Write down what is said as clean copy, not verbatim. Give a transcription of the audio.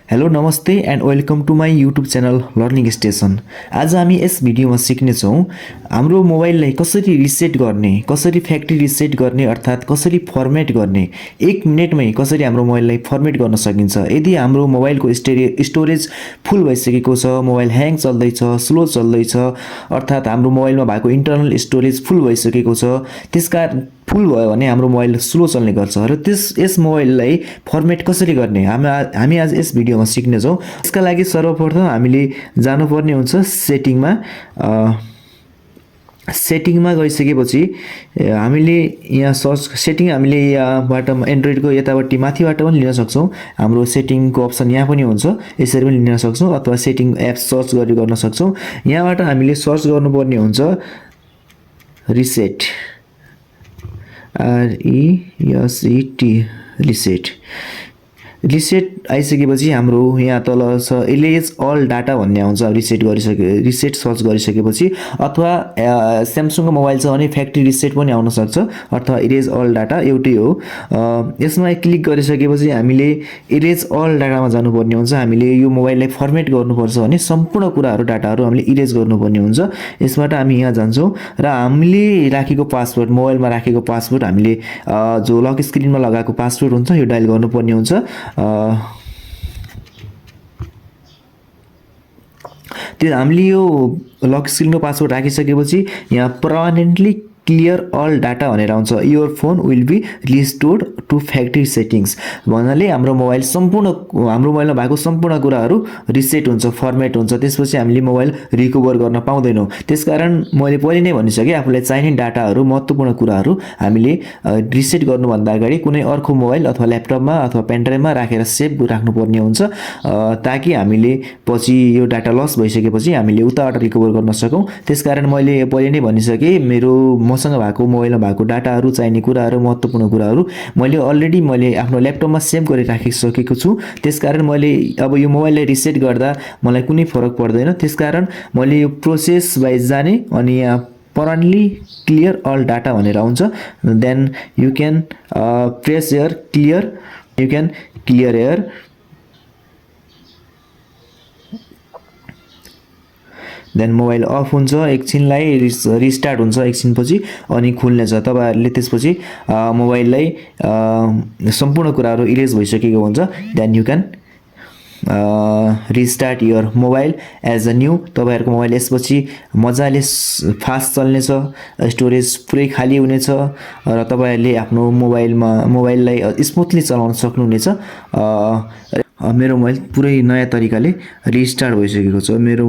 Hello नमस्ते and welcome to my YouTube channel learning station. आज हामी यस भिडियोमा सिक्नेछौँ हाम्रो मोबाइललाई कसरी रिसेट गर्ने, कसरी फ्याक्ट्री रिसेट गर्ने अर्थात् कसरी फर्मेट गर्ने, 1 मिनेटमै कसरी हाम्रो मोबाइललाई फर्मेट गर्न सकिन्छ। यदि हाम्रो मोबाइलको स्टोरेज फुल भइसकेको छ, मोबाइल ह्याङ चल्दैछ, स्लो चल्दैछ, अर्थात् हाम्रो मोबाइलमा भएको इन्टरनल स्टोरेज फुल भइसकेको छ, त्यसकारण फुल भयो भने हाम्रो मोबाइल स्लो चल्ने गर्छ र यस मोबाइललाई फर्मेट कसरी गर्ने हामी आज यस भिडियोमा सिक्नेछौँ। यसका लागि सर्वप्रथम हामीले जानुपर्ने हुन्छ सेटिङमा गइसकेपछि हामीले यहाँ सर्च सेटिङ हामीले यहाँबाट एन्ड्रोइडको यतापट्टि माथिबाट पनि लिन सक्छौँ। हाम्रो सेटिङको अप्सन यहाँ पनि हुन्छ, यसरी पनि लिन सक्छौँ अथवा सेटिङ एप्स सर्च गर्न सक्छौँ। यहाँबाट हामीले सर्च गर्नुपर्ने हुन्छ रिसेट, रिसेट आइसकेपछि हाम्रो यहाँ तल छ इरेज अल डाटा भन्ने आउँछ। रिसेट सर्च गरिसकेपछि अथवा स्यामसङको मोबाइल छ भने फ्याक्ट्री रिसेट पनि आउन सक्छ अथवा इरेज अल डाटा एउटै हो। यसमा क्लिक गरिसकेपछि हामीले इरेज अल डाटामा जानुपर्ने हुन्छ। हामीले यो मोबाइललाई फर्मेट गर्नुपर्छ भने सम्पूर्ण कुराहरू डाटाहरू हामीले इरेज गर्नुपर्ने हुन्छ। यसबाट हामी यहाँ जान्छौँ र हामीले राखेको पासवर्ड, मोबाइलमा राखेको पासवर्ड हामीले जो लक स्क्रिनमा लगाएको पासवर्ड हुन्छ यो डायल गर्नुपर्ने हुन्छ। त्यो हामीले यो लक स्क्रिनको पासवर्ड राखिसकेपछि यहाँ पर्मानेन्टली क्लियर अल डाटा भनेर आउँछ। Your phone will be restored to factory settings भन्नाले हाम्रो मोबाइलमा भएको सम्पूर्ण कुराहरू रिसेट हुन्छ, फर्मेट हुन्छ। त्यसपछि हामीले मोबाइल रिकभर गर्न पाउँदैनौँ। त्यसकारण मैले पहिले नै भनिसकेँ, आफूलाई चाहिने डाटाहरू, महत्त्वपूर्ण कुराहरू हामीले रिसेट गर्नुभन्दा अगाडि कुनै अर्को मोबाइल अथवा ल्यापटपमा अथवा पेनड्राइभमा राखेर सेभ राख्नुपर्ने हुन्छ, ताकि हामीले पछि यो डाटा लस भइसकेपछि हामीले उताबाट रिकभर गर्न सकौँ। त्यसकारण मैले पहिले नै भनिसकेँ, मसँग भएको मोबाइलमा भएको डाटाहरू, चाहिने कुराहरू, महत्त्वपूर्ण कुराहरू मैले आफ्नो ल्यापटपमा सेभ गरी राखिसकेको छु। त्यसकारण मैले अब यो मोबाइललाई रिसेट गर्दा मलाई कुनै फरक पर्दैन। त्यसकारण मैले यो प्रोसेस वाइज जाने अनि यहाँ पर्मानेन्टली क्लियर अल डाटा भनेर आउँछ। Then you can press air clear, you can clear air. Then mobile off हुन्छ, एकछिनलाई रिस्टार्ट हुन्छ एकछिनपछि अनि खुल्नेछ। तपाईँहरूले त्यसपछि मोबाइललाई सम्पूर्ण कुराहरू इरेज भइसकेको हुन्छ। Then you can restart your mobile as a new. तपाईँहरूको मोबाइल यसपछि मजाले फास्ट चल्नेछ, स्टोरेज पुरै खाली हुनेछ र तपाईँहरूले आफ्नो मोबाइललाई स्मुथली चलाउन सक्नुहुनेछ। मेरो मोबाइल पुरै नयाँ तरिकाले रिस्टार्ट भइसकेको छ। मेरो